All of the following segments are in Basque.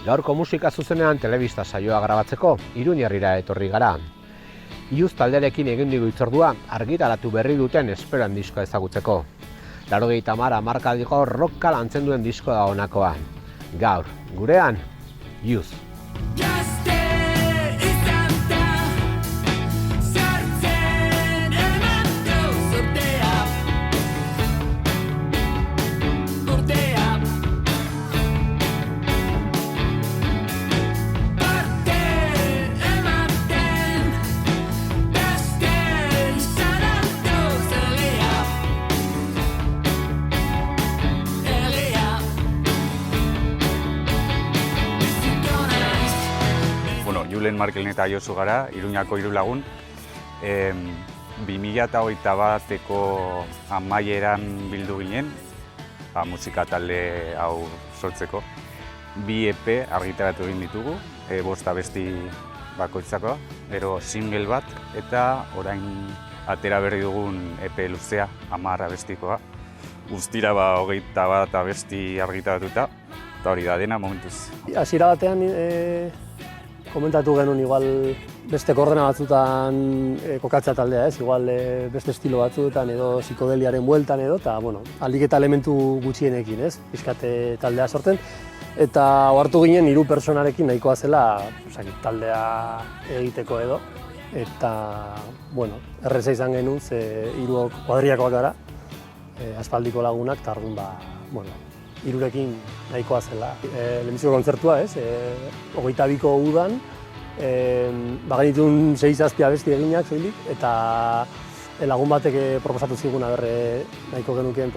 Gaurko musika zuzenean telebista saioa grabatzeko Iruñerrira etorri gara. Iuz taldearekin egin dugu hitzordua argitaratu berri duten Esperoen diskoa ezagutzeko. 80 hamarkadiko rocka lantzen duen diskoa da honakoa. Gaur, gurean, Iuz. Julen Markelin eta Josu gara, Iruñako 3 lagun. 2021ko amaieran bildu ginen, musika talde hau sortzeko. 2 EP argitaratu egin ditugu, 5 abesti bakoitzako, gero single bat, eta orain atera berri dugun EP luzea, 10 abestikoa. Guztira 21 abesti argitaratuta, eta hori da dena momentuz. Hasiera batean komentatu genuen igual beste koordena batzutan kokatzea taldea, ez? Igual beste estilo batzuetan edo psikodeliaren bueltan edo, eta bueno, ahalik eta elementu gutxienekin, ez? Pixkat taldea sortzen. Eta ohartu ginen 3 pertsonarekin nahikoa zela taldea egiteko edo. Eta, bueno, erreza izan genuen, ze 3 kuadriakoak gara, aspaldiko lagunak, eta orduan, bueno, 3rekin nahikoa zela. Lehenbiziko kontzertua, ez? 22ko udan, genituen 6-7 abesti eginak soilik, eta lagun batek proposatu zigun nahiko genukeen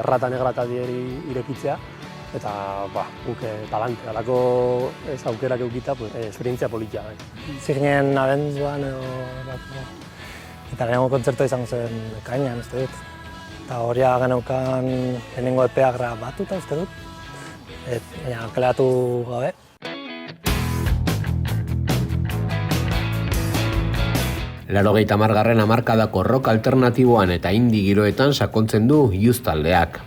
Errata Negra taldeari irekitzea, eta guk palante, alako aukerak eukita, esperientzia politia. Ziginen abenduan eta lehenengo kontzertua izango zen ekainean, uste dut. Eta horia geneukan lehenengo EPEa grabatuta, uste dut, baina kaleratu gabe. Laurogeita hamargarren hamarkadako rock alternatiboan eta indie giroetan sakontzen du Iuz taldeak.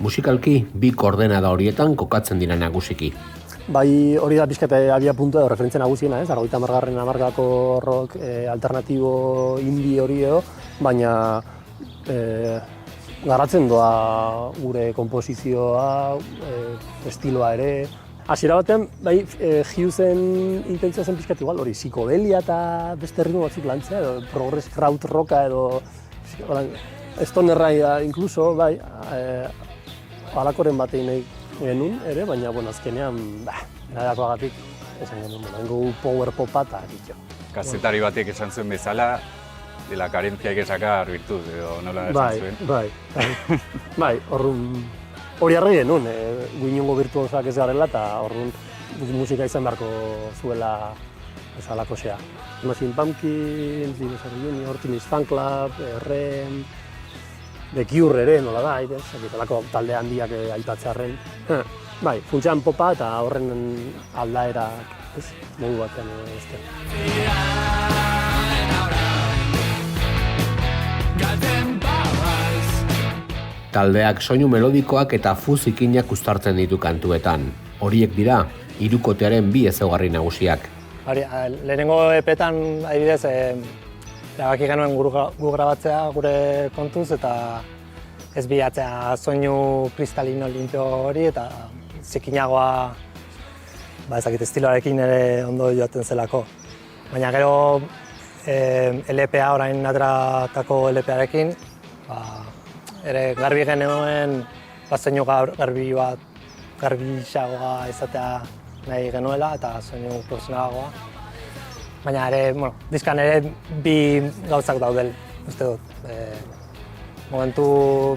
Musikalki 2 koordenada horietan kokatzen dira nagusiki. Bai, hori da pixkat abia puntua edo referentzia nagusiena, ez? 80garren hamarkadako rock alternatibo indie hori edo, baina garatzen doa gure konposizioa, estiloa ere. Hasiera batean, bai, Iuzen intentzioa zen pixkat igual, hori psikodelia eta beste ritmo batzuk lantzea, edo progress kraut rocka edo stonerra incluso, bai, halakoren batein nahi genuen ere, baina, bueno, azkenean, nadakoagatik esan genuen, bengo power popa eta ditxo. Kazetari batek esan zuen bezala, de la carencia hay que sacar virtud, edo nola esan zuen. Bai, hori argi genuen, guinongo virtuosak ez garela, eta orduan musika izan beharko zuela alako zea. Smashing Pumpkins, Dinosaur Junior, Teenage Fan Club, Rem, The Cure ere, nola da, alako talde handiak aipatzearren. Bai, funtsean popa eta horren aldaera, modu batean ezten. Taldeak soinu melodikoak eta fuzikinak uztartzen ditu kantuetan. Horiek dira, hirukotearen 2 ezaugarri nagusiak. Lehenengo epetan, adibidez, erabaki genuen gu grabatzea gure kontuz eta ez bilatzea soinu kristalino limpio hori eta zikinagoa ezakit estiloarekin ere ondo joaten zelako. Baina gero LPA, orain ateratako LParekin, ere garbi genuen soinu garbixagoa izatea nahi genuela eta soinu profesionalagoa. Baina ere, diskan ere 2 gauzak daudel, uste dut. Momentu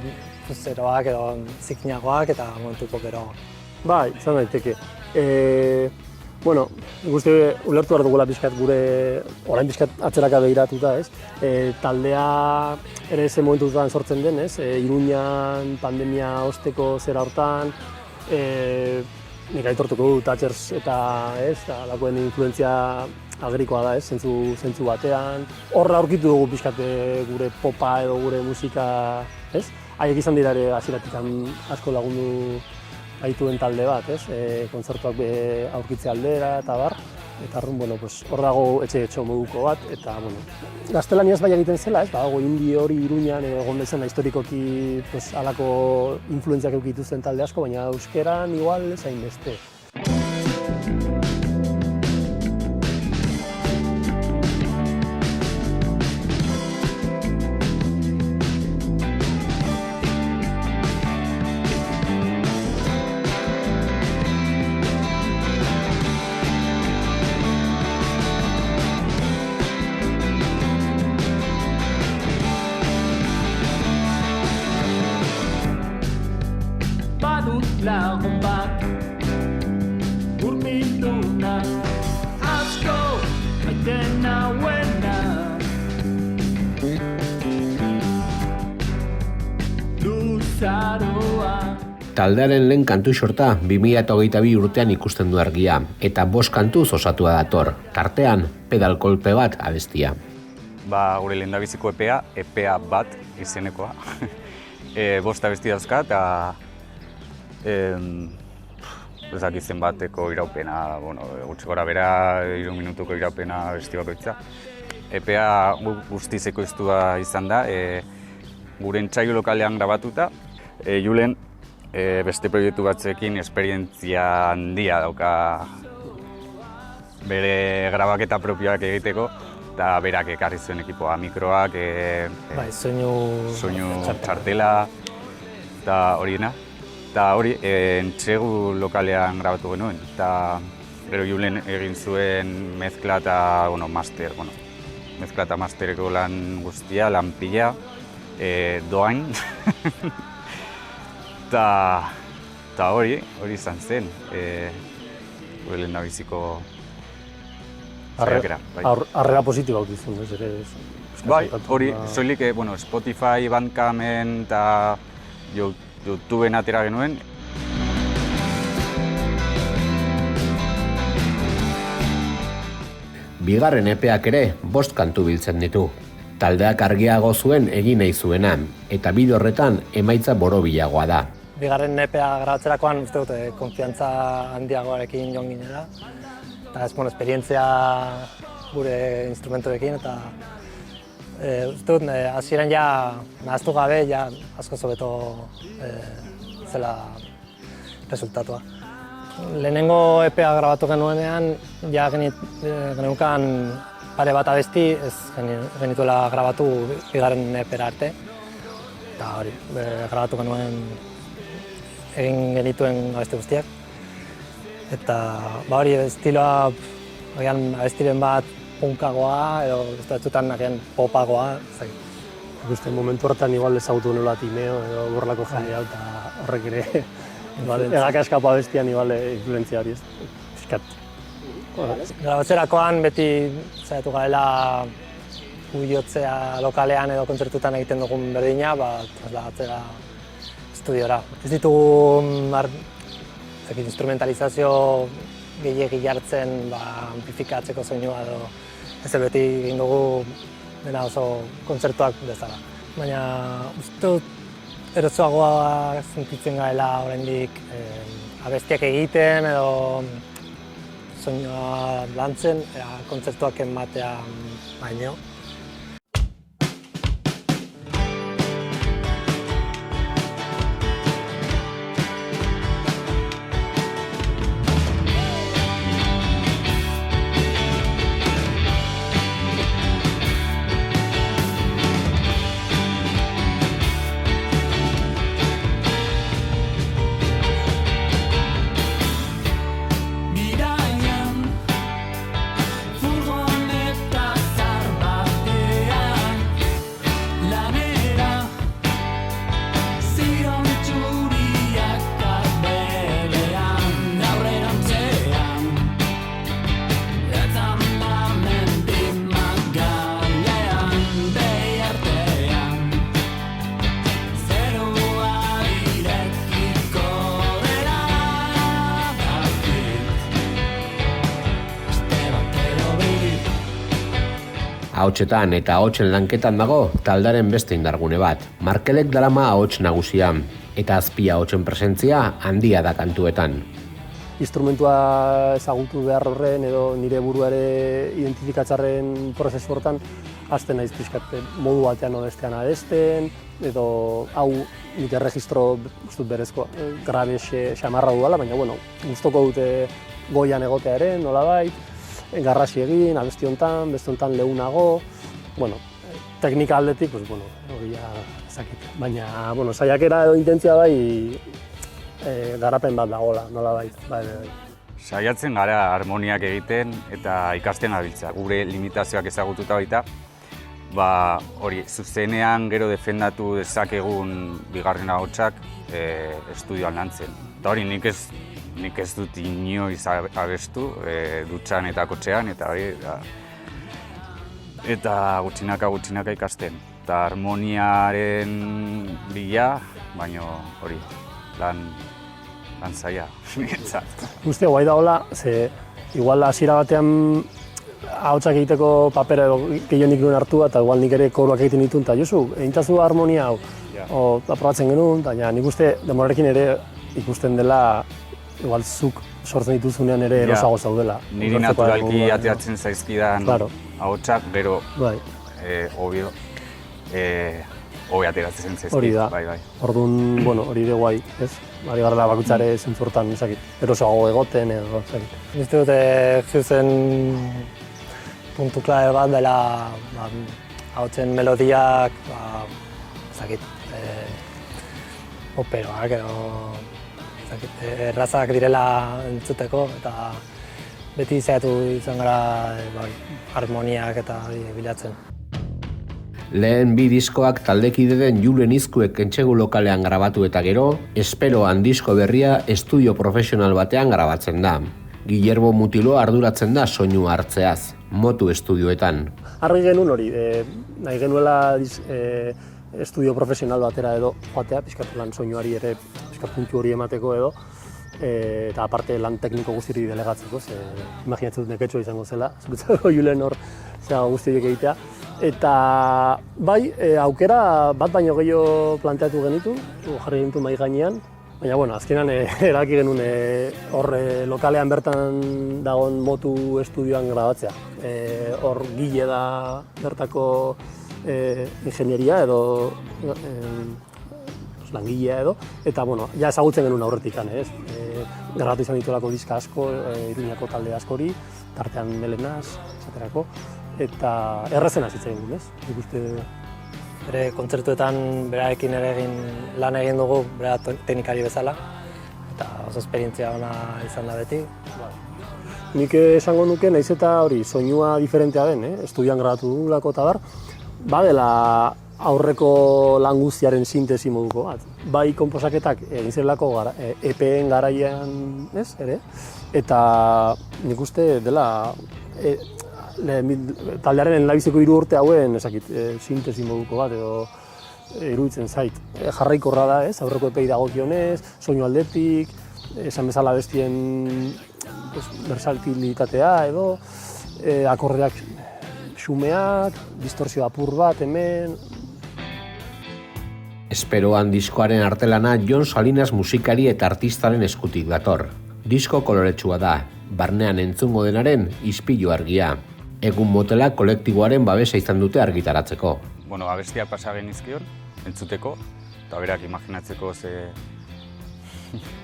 zeroak edo zikinagoak eta momentu pokeroak. Bai, izan daiteke. Guzti ulertu behar dugula pixkat gure, orain pixkat atzeraka begiratuta, ez? Taldea ere ze momentutan sortzen den, ez? Iruñan pandemia osteko zera hortan, nik aitortuko du Thatchers eta alakoen influentzia agrikoa da, ez? Zentzu batean. Horra aurkitu dugu pixkat gure popa edo gure musika, ez? Haiek izan dira ere hasieratik asko lagundu aituen talde bat, ez? Kontzertuak aurkitze aldera eta bar. Eta bueno, hor dago etxe moduko bat, eta gaztelaniaz bai egiten zela, ez? Dago indie hori Iruñan egon bezala historikoki halako influentziak eukitu zen talde asko, baina euskeran igual ez hainbeste. Lagun bat hurbilduta asko maite nauena luzaroa. Taldearen lehen kantu sorta 2022 urtean ikusten du argia, eta 5 kantuz osatua dator, tartean pedal kolpe bat abestia. Gure lehendabiziko EPA bat izenekoa. 5 abesti dauzka, eta ezak izen bateko iraupena, gutxi gora bera, 3 minutuko iraupena abesti bakoitza. EPA guztiz ekoiztua izan da, gure entzailu lokalean grabatuta. Julen beste proiektu batzekin esperientzia handia dauka bere grabaketa propioak egiteko, eta berak ekarri zuen ekipoa, mikroak, soinu txartela, eta horiena. Eta hori, entsegu lokalean grabatu genuen, eta gero Julen egin zuen mezkla eta master, mezkla eta mastereko lan guztia, lan pila, doain. Eta hori izan zen, gure lehendabiziko saiakera. Harrera positiba aukizun, ez ere? Bai, hori, soilik Spotify, Bandcampen eta YouTubeen atera genuen. Bigarren EPak ere 5 kantu biltzen ditu. Taldeak argiago zuen egin nahi zuena, eta bide horretan emaitza borobilagoa da. Bigarren EPA grabatzerakoan uste dut konfiantza handiagoarekin joan ginela. Eta esperientzia gure instrumentorekin, eta uste dut, hasieran nahaztu gabe, asko hobeto zela resultatua. Lehenengo EPA grabatu genuenean, geneukan pare bat abesti, ez genituela grabatu bigarren EPera arte. Eta hori, grabatu genuen egin genituen abesti guztiak. Eta hori, estiloa, abestiren bat punkagoa, edo ez batzutan popagoa. Ikusten momentu horretan igual ezagutu nola Timeo edo borlako jendea, eta horrek ere egaka eskapa bestian influentzia hori ez. Grabatzerakoan beti zaitu garela huiotzea lokalean edo kontzertutan egiten dugun berdina, trasladatzera estudiora. Ez ditugu instrumentalizazio gehiegi jartzen amplifikatzeko soinua edo ez beti egin dugu dena oso kontzertuak bezala. Baina uste dut erosoagoa sentitzen garela oraindik abestiak egiten edo soinua lantzen, kontzertuak ematea baino. Ahotsetan eta ahotsen lanketan dago taldearen beste indargune bat. Markelek darama ahots nagusia, eta azpia hotsen presentzia handia da kantuetan. Instrumentua ezagutu behar horren edo nire buruare identifikatzearen prozesu hortan hasten naiz pixkat modu batean edo bestean abesten, edo hau nik erregistro ustut berezko grabe xamarra dudala, baina bueno, gustoko dute goian egotea ere, nolabait, garrasi egin, abesti hontan, beste hontan leunago, bueno, teknika aldetik, pues bueno, hori ja ezakit. Baina, bueno, saiakera edo intentzia bai garapen bat dagoela, nolabait, bai. Saiatzen gara harmoniak egiten eta ikasten gabiltza. Gure limitazioak ezagututa baita, hori, zuzenean gero defendatu dezakegun bigarren ahotsak estudioan lantzen. Eta hori, nik ez dut inoiz abestu, dutxan eta kotxean, eta hori, eta gutxinaka ikasten. Eta harmoniaren bila, baina hori, lan zaila, niretzat. Guztia guai dagoela, ze igual hasiera batean ahotsak egiteko papera edo gehionik nuen hartu eta igual nik ere koruak egiten dituen, eta Josu, egintzazu harmonia hau, aprobatzen genuen, baina nik uste demorarekin ere ikusten dela igual zuk sortzen dituzunean ere erosago zaudela. Niri naturalki ateatzen zaizkidan ahotsak, gero obvio, hobe ateratzen zaizkit. Hori da, bai. orduan, bueno, hori ere guai, ez? Ari garela bakutzare zentzortan, erosago egoten edo, ezakit. Uste dute zuzen puntu klabe bat dela ahotsen melodiak, operoak edo errazak direla entzuteko eta beti zehatu izan gara harmoniak eta bilatzen. Lehen bi diskoak taldekide den Julen Izkuek entsegu lokalean grabatu eta gero, Esperoan disko berria estudio profesional batean grabatzen da. Guillermo Mutilo arduratzen da soinu hartzeaz, Motu estudioetan. Argi genuen hori, nahi genuela estudio profesional batera edo joatea, pixkat lan soinuari ere pixkat puntu hori emateko edo, eta aparte lan tekniko guztiri delegatzeko, imaginatzen dut neketxoa izango zela, zuretzako Julen hor guzti horiek egitea. Eta bai, aukera bat baino gehiago planteatu genitu, jarri genitu mahai gainean, baina bueno, azkenan erabaki genuen hor lokalean bertan dagoen Motu estudioan grabatzea. Hor Gile da bertako ingenieria edo langilea edo, eta bueno, ja ezagutzen genuen aurretik, ez? Grabatu izan dituelako diska asko, Iruñako talde askori, tartean Melenaz, esaterako, eta errezen hazitzen egun, ez? Nik uste... Bere kontzertuetan berarekin ere lan egin dugu, bera teknikari bezala, eta oso esperientzia ona izan da beti. Nik esango nuke, nahiz eta hori soinua diferentea den, estudioan grabatu dugulako eta bar, badela aurreko lan guztiaren sintesi moduko bat. Bai konposaketak egin zirelako EPen garaian, ez, ere? Eta nik uste dela taldearen lehenbiziko 3 urte hauen sintesi moduko bat edo iruditzen zait. Jarraikorra da, ez? Aurreko epei dagokionez, soinu aldetik, esan bezala bestien versatilitatea edo, akordeak xumeak, distortzio apur bat hemen. Esperoan diskoaren artelana Jon Salinas musikari eta artistaren eskutik dator. Disko koloretsua da, barnean entzungo denaren ispilu argia. Egun motela kolektiboaren babesa izan dute argitaratzeko. Bueno, abestiak pasa genizkion, entzuteko, eta berak imaginatzeko ze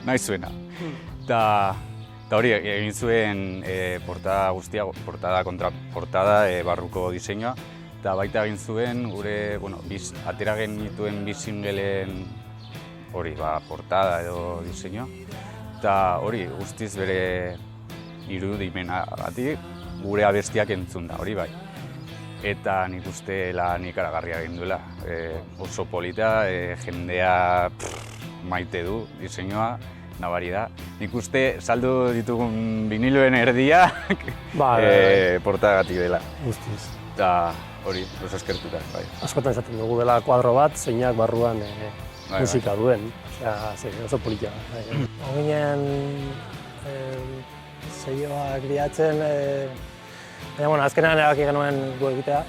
nahi zuena. Eta hori, egin zuen portada guztia, portada kontra portada, barruko diseinua, eta baita egin zuen gure, atera genituen bi singleen hori, portada edo diseinua. Eta hori, guztiz bere irudimenagatik gure abestiak entzun da, hori bai. Eta nik uste lan ikaragarria egin duela. Oso polita, jendea maite du diseinua, nabari da. Nik uste saldu ditugun biniloen erdia portagatik dela. Guztiz. Eta hori, oso eskertuta, bai. Askotan esaten dugu dela kuadro bat, zeinak barruan musika duen. Oso polita. Oginen seioak bilatzen, baina azkenean erabaki genuen gu egitea.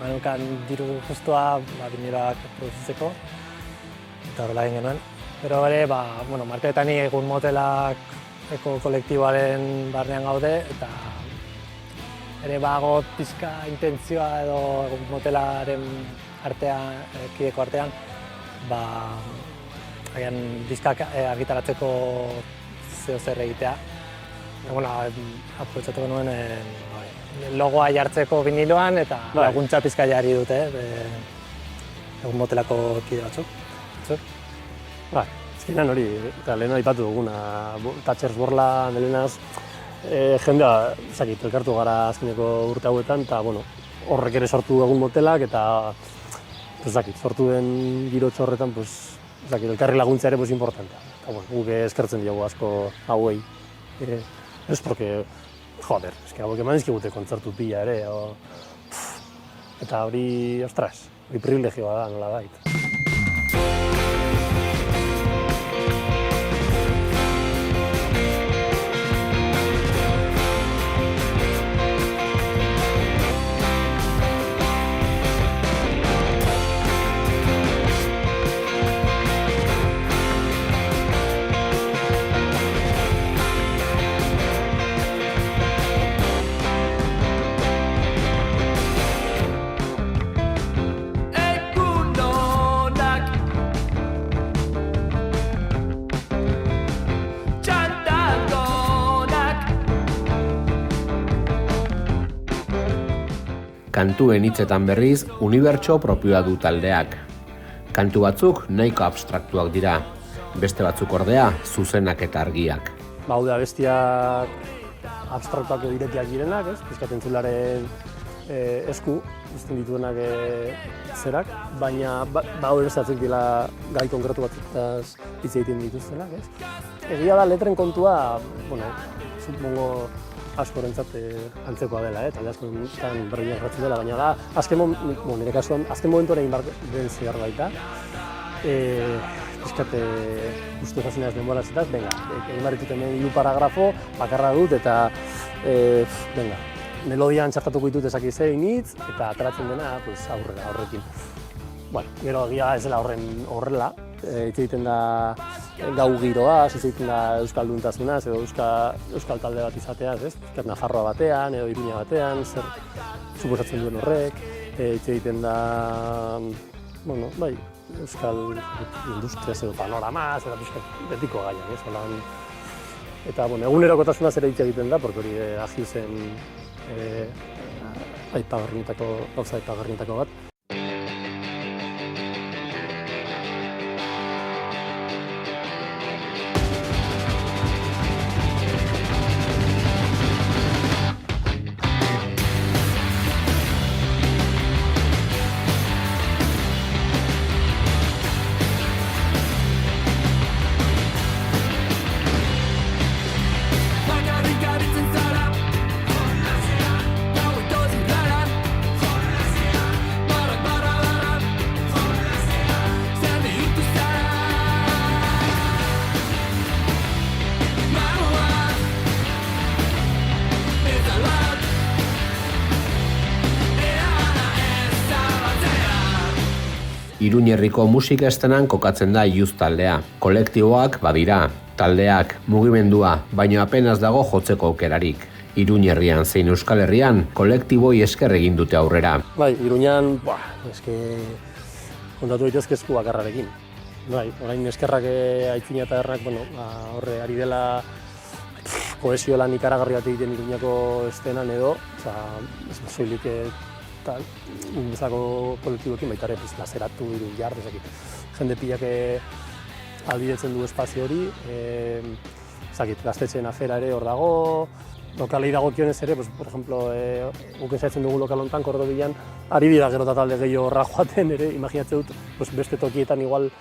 Genukan diru justua biniloak produzitzeko. eta horrela egin genuen. Pero ere, bueno, Marteletan egun motelak eko kolektiboaren barnean gaude, eta ere bago pizka intentzioa edo egun motelaren artean, kideko artean, agian diskak argitaratzeko zeo zer egitea. Bueno, aprobetxatu genuen logoa jartzeko viniloan eta laguntza pizka jarri dute egun motelako kide batzuk. Azkenean hori, eta lehen aipatu duguna, Thatchers Borla, Melenaz, jendea, elkartu gara azkeneko urte hauetan, eta horrek ere sortu egun motelak, eta sortu den girotxo horretan, elkarri laguntza ere importantea. Eta guk eskertzen diogu asko hauei. Ez porque, joder, hauek eman dizkigute kontzertu pila ere, eta hori, ostras, hori privilegioa da, nola bait. Kantuen hitzetan berriz, unibertso propioa du taldeak. Kantu batzuk nahiko abstraktuak dira, beste batzuk ordea zuzenak eta argiak. Haude abestiak abstraktuak edo diretiak direnak, pizkat entzularen esku, uzten dituenak zerak, baina haude beste batzuk dira gai konkretu batzutaz hitz egiten dituztenak. Egia da letren kontua, supongo askorentzat antzekoa dela, talde askorentzat berdina jarratzen dela, baina da, nire kasuan, azken momentuan egin behar den zehar baita. Pizkat uste fazinaz denbora zetaz, egin behar ditut hemen 3 paragrafo, bakarra dut, eta melodian txartatuko ditut ezak zein hitz, eta ateratzen dena aurrera, horrekin. Gero egia ez dela horrela, hitz egiten da gau giroaz, hitz egiten da euskalduntasunaz edo euskal talde bat izateaz, Nafarroa batean edo Iruña batean, zer suposatzen duen horrek, hitz egiten da, euskal industriaz edo panoramaz, eta betiko gaiak, eta egunerokotasunaz ere hitz egiten da, porque hori Agilzen gauza aipagarrietako bat. Iruñerriko musika estenan kokatzen da Youth taldea. Kolektiboak badira, taldeak, mugimendua, baina apenas dago jotzeko aukerarik. Iruñerrian zein Euskal Herrian kolektiboi esker egin dute aurrera. Iruñan, kontatu daitezke esku bakarrarekin. Orain eskerrak aitzina eta errak, horre ari dela kohesio lan ikaragarri bat egiten Iruñako estenan edo, soilik bezako kolektiboekin baita ere lazeratu Irun jar, jende pilak albidetzen du espazio hori, gaztetxeen afera ere hor dago, lokalei dagokionez ere, por ejemplo, guk esatzen dugu lokal hontan, Kordobilan, ari dira gero eta talde gehiago horra joaten ere, imaginatzen dut, beste tokietan igual,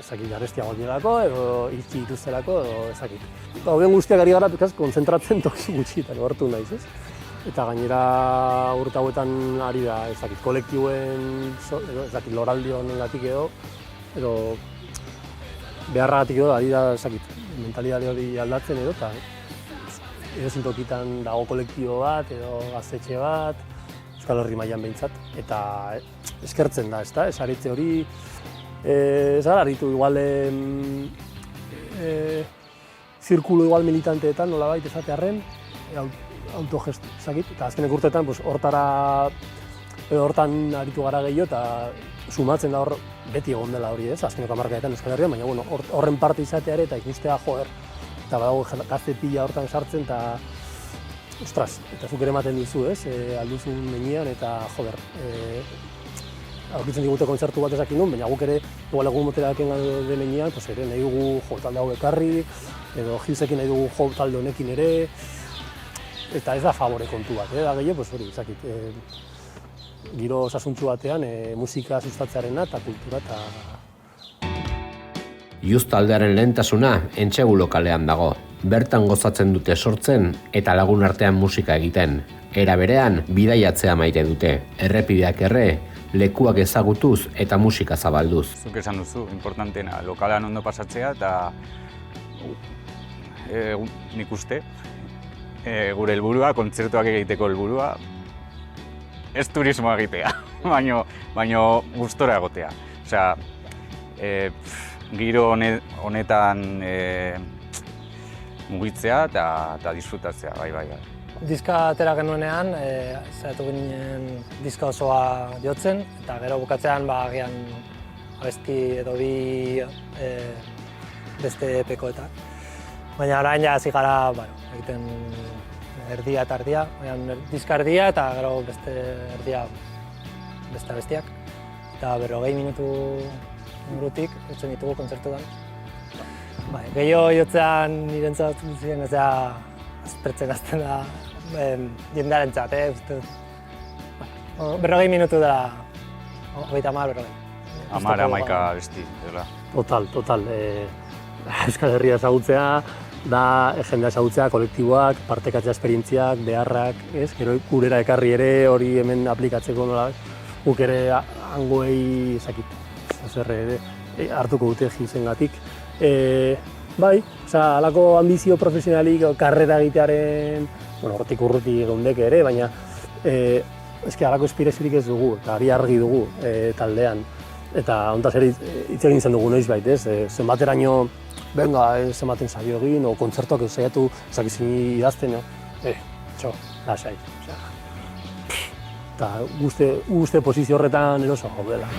garestiagoak direlako, edo itxi dituztelako, edo Gauden guztiak ari gara, kontzentratzen toki gutxitan, hortu naiz, Eta gainera urte hauetan ari da, kolektiboen, loraldi honengatik edo beharragatik edo, ari da, mentalidade hori aldatzen edo, eta edozein tokitan dago kolektibo bat edo gaztetxe bat, Euskal Herri mailan behintzat, eta eskertzen da, esaritze hori, ez gara aritu, igual zirkulu igual militanteetan, nolabait esatearren, autogestu, ezakit, eta azkenek urteetan hortan aritu gara gehiago, eta sumatzen da hor beti egon dela hori ez, azkeneko hamarkadetan Euskal Herrian, baina bueno, horren parte izatea ere eta ikustea joer, eta badago gazte pila hortan sartzen, eta ostras, eta zuk ere ematen dizu ez, alduzun menean, eta joder, aurkitzen digute kontzertu bat ezakin duen, baina guk ere, igual egun moteraken gaude menean, pues ere nahi dugu jo talde hau ekarri, edo Gilsekin nahi dugu jo talde honekin ere, eta ez da favore kontu bat, da gehiago, pues hori, ezakit, giro osasuntsu batean musika sustatzearena eta kultura eta... Youth taldearen lehentasuna Entsegu lokalean dago. Bertan gozatzen dute sortzen eta lagun artean musika egiten. Era berean, bidaiatzea maite dute. Errepideak erre, lekuak ezagutuz eta musika zabalduz. Zuk esan duzu, importantena, lokalean ondo pasatzea eta nik uste, gure helburua, kontzertuak egiteko helburua, ez turismoa egitea, baino gustora egotea. Osea, giro honetan mugitzea eta disfrutatzea, bai. Diska atera genuenean, saiatu ginen diska osoa jotzen, eta gero bukatzean agian abesti edo bi beste epeko-etak. Baina orain ja hasi gara egiten erdia eta erdia, diska erdia eta gero beste erdia beste abestiak. Eta 40 minutu ingurutik jotzen ditugu kontzertuan. Gehiago jotzean nirentzat ziren ez da aztertzen hasten da jendearentzat, uste dut. 40 minutu dela, 30, 40. 10-11 abesti, dela. Total. Euskal Herria ezagutzea, da jendea ezagutzea, kolektiboak, partekatzea esperientziak, beharrak, ez? Gero gurera ekarri ere, hori hemen aplikatzeko nola, guk ere hangoei ezakit, hartuko dute Gilsengatik. Bai, halako ambizio profesionalik, karrera egitearen, hortik urruti geundeke ere, baina halako espireziorik ez dugu, eta hori argi dugu taldean. Eta hontaz ere hitz egin zen dugu noizbait, ez? Zenbateraino, zenbaten saio egin, o kontzertuak saiatu ezakizin idazten, lasai. Eta guzti posizio horretan eroso gaudela.